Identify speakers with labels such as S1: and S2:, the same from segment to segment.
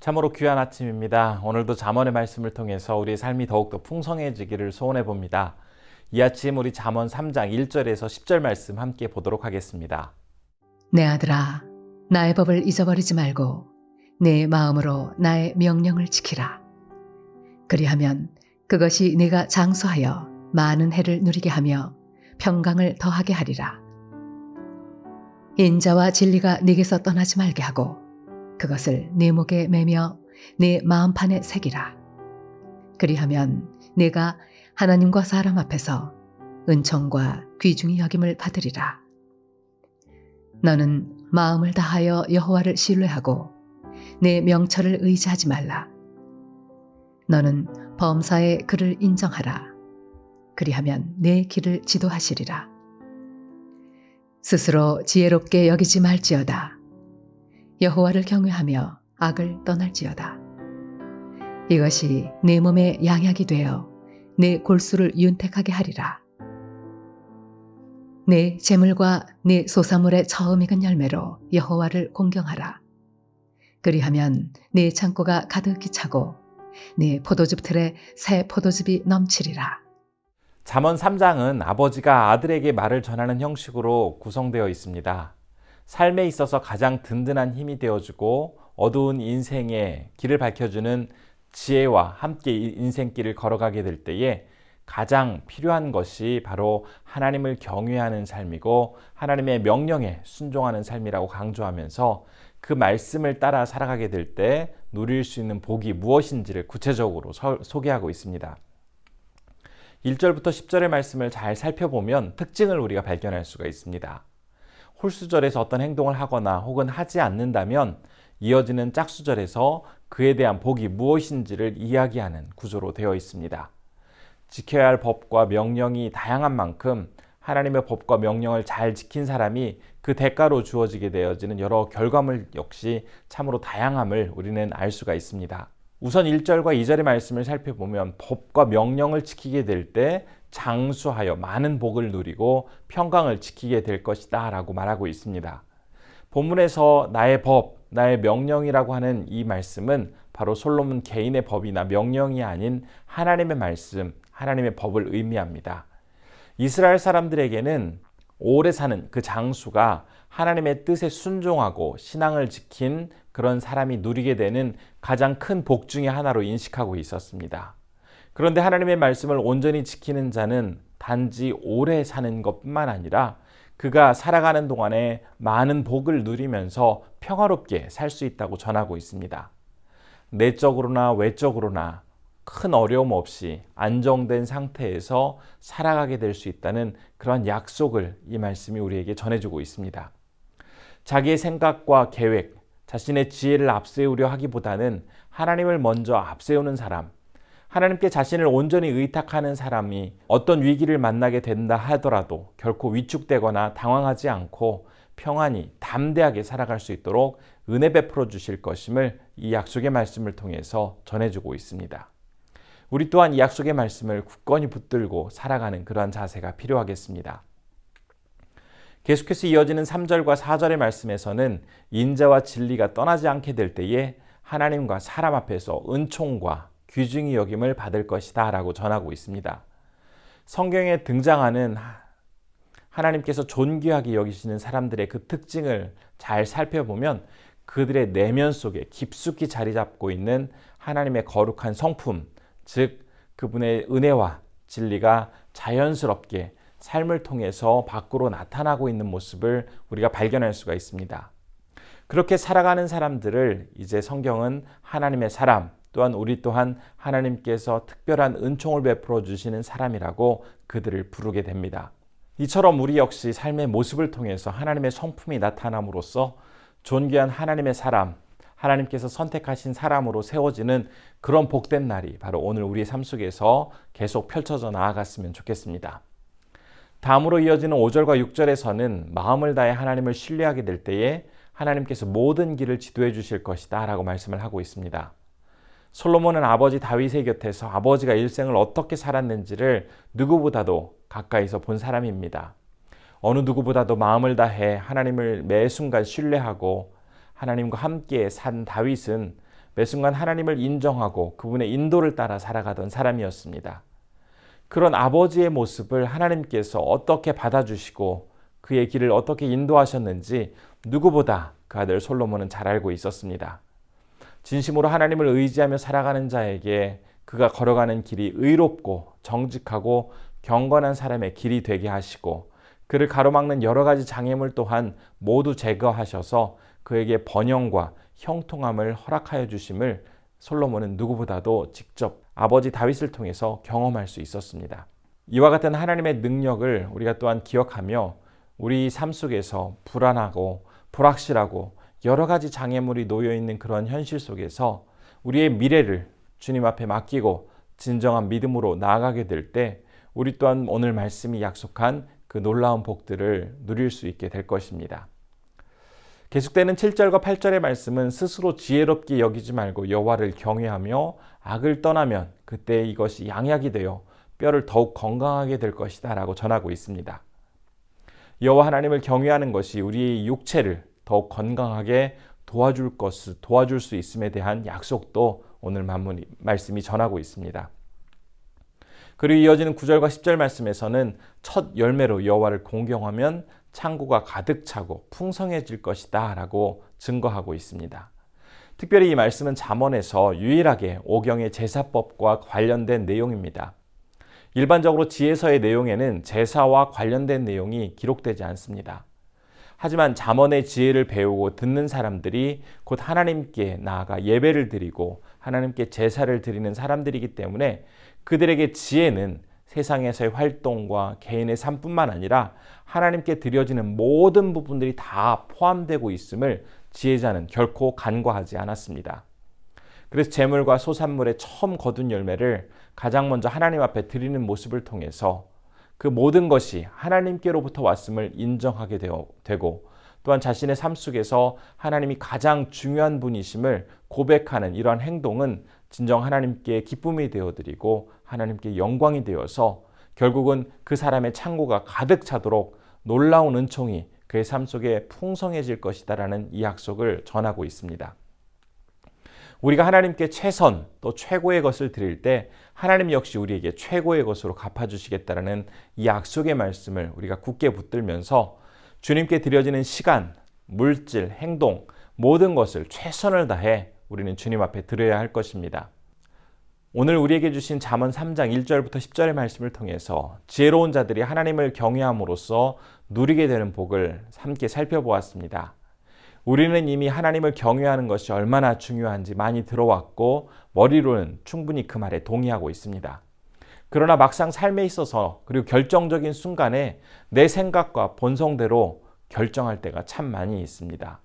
S1: 참으로 귀한 아침입니다. 오늘도 잠언의 말씀을 통해서 우리의 삶이 더욱더 풍성해지기를 소원해 봅니다. 이 아침 우리 잠언 3장 1절에서 10절 말씀 함께 보도록 하겠습니다.
S2: 내 아들아, 나의 법을 잊어버리지 말고 내 마음으로 나의 명령을 지키라. 그리하면 그것이 네가 장수하여 많은 해를 누리게 하며 평강을 더하게 하리라. 인자와 진리가 네게서 떠나지 말게 하고 그것을 네 목에 매며 네 마음판에 새기라. 그리하면 네가 하나님과 사람 앞에서 은총과 귀중히 여김을 받으리라. 너는 마음을 다하여 여호와를 신뢰하고 내 명철을 의지하지 말라. 너는 범사의 그를 인정하라. 그리하면 내 길을 지도하시리라. 스스로 지혜롭게 여기지 말지어다. 여호와를 경외하며 악을 떠날지어다. 이것이 내 몸의 양약이 되어 내 골수를 윤택하게 하리라. 내 재물과 내 소사물의 처음 익은 열매로 여호와를 공경하라. 그리하면 내 창고가 가득히 차고 내 포도즙 틀에 새 포도즙이 넘치리라.
S1: 잠언 3장은 아버지가 아들에게 말을 전하는 형식으로 구성되어 있습니다. 삶에 있어서 가장 든든한 힘이 되어주고 어두운 인생의 길을 밝혀주는 지혜와 함께 인생길을 걸어가게 될 때에 가장 필요한 것이 바로 하나님을 경외하는 삶이고 하나님의 명령에 순종하는 삶이라고 강조하면서 그 말씀을 따라 살아가게 될 때 누릴 수 있는 복이 무엇인지를 구체적으로 소개하고 있습니다. 1절부터 10절의 말씀을 잘 살펴보면 특징을 우리가 발견할 수가 있습니다. 홀수절에서 어떤 행동을 하거나 혹은 하지 않는다면 이어지는 짝수절에서 그에 대한 복이 무엇인지를 이야기하는 구조로 되어 있습니다. 지켜야 할 법과 명령이 다양한 만큼 하나님의 법과 명령을 잘 지킨 사람이 그 대가로 주어지게 되어지는 여러 결과물 역시 참으로 다양함을 우리는 알 수가 있습니다. 우선 1절과 2절의 말씀을 살펴보면 법과 명령을 지키게 될 때 장수하여 많은 복을 누리고 평강을 지키게 될 것이다 라고 말하고 있습니다. 본문에서 나의 법, 나의 명령이라고 하는 이 말씀은 바로 솔로몬 개인의 법이나 명령이 아닌 하나님의 말씀, 하나님의 법을 의미합니다. 이스라엘 사람들에게는 오래 사는 그 장수가 하나님의 뜻에 순종하고 신앙을 지킨 그런 사람이 누리게 되는 가장 큰 복 중의 하나로 인식하고 있었습니다. 그런데 하나님의 말씀을 온전히 지키는 자는 단지 오래 사는 것뿐만 아니라 그가 살아가는 동안에 많은 복을 누리면서 평화롭게 살 수 있다고 전하고 있습니다. 내적으로나 외적으로나 큰 어려움 없이 안정된 상태에서 살아가게 될 수 있다는 그런 약속을 이 말씀이 우리에게 전해주고 있습니다. 자기의 생각과 계획, 자신의 지혜를 앞세우려 하기보다는 하나님을 먼저 앞세우는 사람, 하나님께 자신을 온전히 의탁하는 사람이 어떤 위기를 만나게 된다 하더라도 결코 위축되거나 당황하지 않고 평안히 담대하게 살아갈 수 있도록 은혜 베풀어 주실 것임을 이 약속의 말씀을 통해서 전해주고 있습니다. 우리 또한 이 약속의 말씀을 굳건히 붙들고 살아가는 그러한 자세가 필요하겠습니다. 계속해서 이어지는 3절과 4절의 말씀에서는 인자와 진리가 떠나지 않게 될 때에 하나님과 사람 앞에서 은총과 귀중히 여김을 받을 것이다 라고 전하고 있습니다. 성경에 등장하는 하나님께서 존귀하게 여기시는 사람들의 그 특징을 잘 살펴보면 그들의 내면 속에 깊숙이 자리 잡고 있는 하나님의 거룩한 성품, 즉 그분의 은혜와 진리가 자연스럽게 삶을 통해서 밖으로 나타나고 있는 모습을 우리가 발견할 수가 있습니다. 그렇게 살아가는 사람들을 이제 성경은 하나님의 사람, 또한 우리 또한 하나님께서 특별한 은총을 베풀어 주시는 사람이라고 그들을 부르게 됩니다. 이처럼 우리 역시 삶의 모습을 통해서 하나님의 성품이 나타남으로써 존귀한 하나님의 사람, 하나님께서 선택하신 사람으로 세워지는 그런 복된 날이 바로 오늘 우리의 삶 속에서 계속 펼쳐져 나아갔으면 좋겠습니다. 다음으로 이어지는 5절과 6절에서는 마음을 다해 하나님을 신뢰하게 될 때에 하나님께서 모든 길을 지도해 주실 것이다 라고 말씀을 하고 있습니다. 솔로몬은 아버지 다윗의 곁에서 아버지가 일생을 어떻게 살았는지를 누구보다도 가까이서 본 사람입니다. 어느 누구보다도 마음을 다해 하나님을 매 순간 신뢰하고 하나님과 함께 산 다윗은 매 순간 하나님을 인정하고 그분의 인도를 따라 살아가던 사람이었습니다. 그런 아버지의 모습을 하나님께서 어떻게 받아주시고 그의 길을 어떻게 인도하셨는지 누구보다 그 아들 솔로몬은 잘 알고 있었습니다. 진심으로 하나님을 의지하며 살아가는 자에게 그가 걸어가는 길이 의롭고 정직하고 경건한 사람의 길이 되게 하시고 그를 가로막는 여러 가지 장애물 또한 모두 제거하셔서 그에게 번영과 형통함을 허락하여 주심을 솔로몬은 누구보다도 직접 아버지 다윗을 통해서 경험할 수 있었습니다. 이와 같은 하나님의 능력을 우리가 또한 기억하며 우리 삶 속에서 불안하고 불확실하고 여러 가지 장애물이 놓여있는 그런 현실 속에서 우리의 미래를 주님 앞에 맡기고 진정한 믿음으로 나아가게 될 때 우리 또한 오늘 말씀이 약속한 그 놀라운 복들을 누릴 수 있게 될 것입니다. 계속되는 7절과 8절의 말씀은 스스로 지혜롭게 여기지 말고 여호와를 경외하며 악을 떠나면 그때 이것이 양약이 되어 뼈를 더욱 건강하게 될 것이다 라고 전하고 있습니다. 여호와 하나님을 경외하는 것이 우리의 육체를 더욱 건강하게 도와줄 수 있음에 대한 약속도 오늘 말씀이 전하고 있습니다. 그리고 이어지는 9절과 10절 말씀에서는 첫 열매로 여호와를 공경하면 창고가 가득 차고 풍성해질 것이다 라고 증거하고 있습니다. 특별히 이 말씀은 잠언에서 유일하게 오경의 제사법과 관련된 내용입니다. 일반적으로 지혜서의 내용에는 제사와 관련된 내용이 기록되지 않습니다. 하지만 잠언의 지혜를 배우고 듣는 사람들이 곧 하나님께 나아가 예배를 드리고 하나님께 제사를 드리는 사람들이기 때문에 그들에게 지혜는 세상에서의 활동과 개인의 삶뿐만 아니라 하나님께 드려지는 모든 부분들이 다 포함되고 있음을 지혜자는 결코 간과하지 않았습니다. 그래서 제물과 소산물의 처음 거둔 열매를 가장 먼저 하나님 앞에 드리는 모습을 통해서 그 모든 것이 하나님께로부터 왔음을 인정하게 되고 또한 자신의 삶 속에서 하나님이 가장 중요한 분이심을 고백하는 이러한 행동은 진정 하나님께 기쁨이 되어드리고 하나님께 영광이 되어서 결국은 그 사람의 창고가 가득 차도록 놀라운 은총이 그의 삶 속에 풍성해질 것이다라는 이 약속을 전하고 있습니다. 우리가 하나님께 최선 또 최고의 것을 드릴 때 하나님 역시 우리에게 최고의 것으로 갚아주시겠다라는 이 약속의 말씀을 우리가 굳게 붙들면서 주님께 드려지는 시간, 물질, 행동 모든 것을 최선을 다해 우리는 주님 앞에 드려야 할 것입니다. 오늘 우리에게 주신 잠언 3장 1절부터 10절의 말씀을 통해서 지혜로운 자들이 하나님을 경외함으로써 누리게 되는 복을 함께 살펴보았습니다. 우리는 이미 하나님을 경외하는 것이 얼마나 중요한지 많이 들어왔고 머리로는 충분히 그 말에 동의하고 있습니다. 그러나 막상 삶에 있어서 그리고 결정적인 순간에 내 생각과 본성대로 결정할 때가 참 많이 있습니다.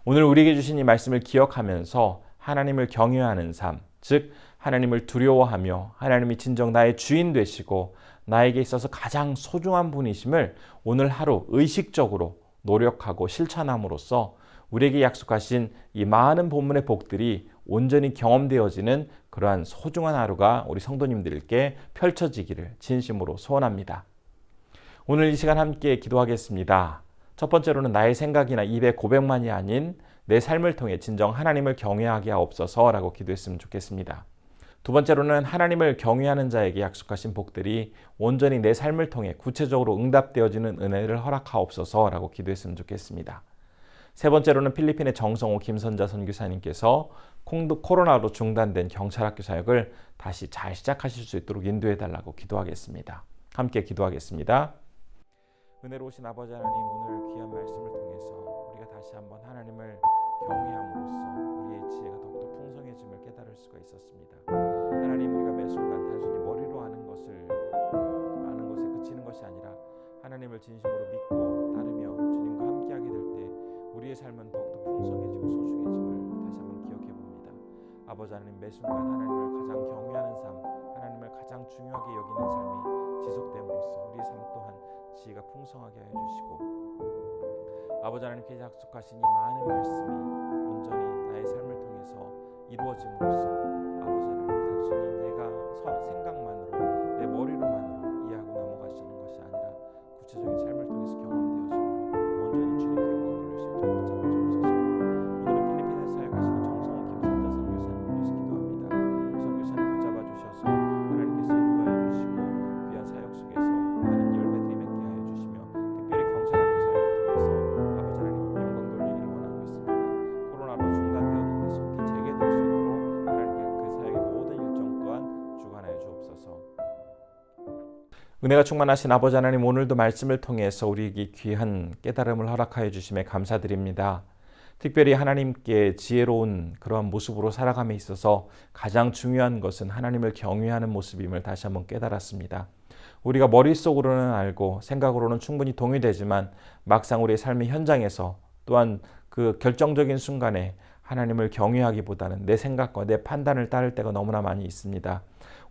S1: 오늘 우리에게 주신 이 말씀을 기억하면서 하나님을 경외하는 삶, 즉 하나님을 두려워하며 하나님이 진정 나의 주인 되시고 나에게 있어서 가장 소중한 분이심을 오늘 하루 의식적으로 노력하고 실천함으로써 우리에게 약속하신 이 많은 본문의 복들이 온전히 경험되어지는 그러한 소중한 하루가 우리 성도님들께 펼쳐지기를 진심으로 소원합니다. 오늘 이 시간 함께 기도하겠습니다. 첫 번째로는 나의 생각이나 입의 고백만이 아닌 내 삶을 통해 진정 하나님을 경외하게 하옵소서라고 기도했으면 좋겠습니다. 두 번째로는 하나님을 경외하는 자에게 약속하신 복들이 온전히 내 삶을 통해 구체적으로 응답되어지는 은혜를 허락하옵소서라고 기도했으면 좋겠습니다. 세 번째로는 필리핀의 정성호 김선자 선교사님께서 코로나로 중단된 경찰학교 사역을 다시 잘 시작하실 수 있도록 인도해달라고 기도하겠습니다. 함께 기도하겠습니다. 은혜로우신 아버지 하나님, 오늘 귀한 말씀을 통해서 우리가 다시 한번 하나님을 경외함으로써 우리의 지혜가 더욱더 풍성해짐을 깨달을 수가 있었습니다. 하나님, 우리가 매 순간 단순히 머리로 아는 것에 그치는 것이 아니라 하나님을 진심으로 믿고 따르며 주님과 함께하게 될 때 우리의 삶은 더욱더 풍성해지고 소중해짐을 다시 한번 기억해 봅니다. 아버지 하나님, 매 순간 하나님을 가장 경외하는 삶, 하나님을 가장 중요하게 여기는 삶이 지속됨으로써 우리의 삶 또한 지혜가 풍성하게 하여 주시고 아버지 하나님께 약속하신 이 많은 말씀이 온전히 나의 삶을 통해서 이루어짐으로써 아버지 하나님, 단순히 내가 생각만으로 내 머리로만으로 이해하고 넘어가시는 것이 아니라 구체적인 삶을 통해서 경험되어짐으로 온전히 주님께 영광 돌릴 수 있도록 붙잡아 주옵소서. 오늘은 필리핀에서 사역하시는 정성호 김선자 선교사님의 은혜가 충만하신 아버지 하나님, 오늘도 말씀을 통해서 우리에게 귀한 깨달음을 허락하여 주심에 감사드립니다. 특별히 하나님께 지혜로운 그러한 모습으로 살아감에 있어서 가장 중요한 것은 하나님을 경외하는 모습임을 다시 한번 깨달았습니다. 우리가 머릿속으로는 알고 생각으로는 충분히 동의되지만 막상 우리의 삶의 현장에서 또한 그 결정적인 순간에 하나님을 경외하기보다는 내 생각과 내 판단을 따를 때가 너무나 많이 있습니다.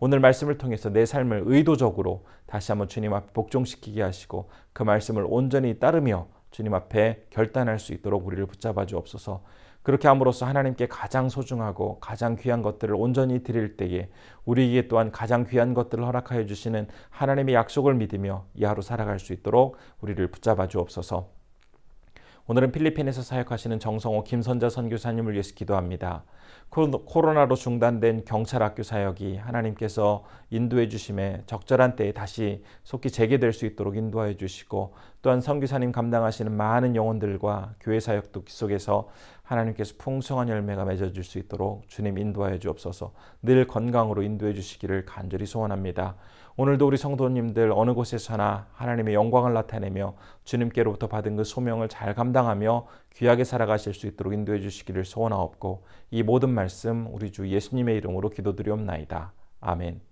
S1: 오늘 말씀을 통해서 내 삶을 의도적으로 다시 한번 주님 앞에 복종시키게 하시고 그 말씀을 온전히 따르며 주님 앞에 결단할 수 있도록 우리를 붙잡아 주옵소서. 그렇게 함으로써 하나님께 가장 소중하고 가장 귀한 것들을 온전히 드릴 때에 우리에게 또한 가장 귀한 것들을 허락하여 주시는 하나님의 약속을 믿으며 이 하루 살아갈 수 있도록 우리를 붙잡아 주옵소서. 오늘은 필리핀에서 사역하시는 정성호 김선자 선교사님을 위해서 기도합니다. 코로나로 중단된 경찰학교 사역이 하나님께서 인도해 주심에 적절한 때에 다시 속히 재개될 수 있도록 인도하여 주시고, 또한 선교사님 감당하시는 많은 영혼들과 교회 사역도 속에서 하나님께서 풍성한 열매가 맺어질 수 있도록 주님 인도하여 주옵소서. 늘 건강으로 인도해 주시기를 간절히 소원합니다. 오늘도 우리 성도님들 어느 곳에서나 하나님의 영광을 나타내며 주님께로부터 받은 그 소명을 잘 감당하며 귀하게 살아가실 수 있도록 인도해 주시기를 소원하옵고, 이 모든 말씀 우리 주 예수님의 이름으로 기도드리옵나이다. 아멘.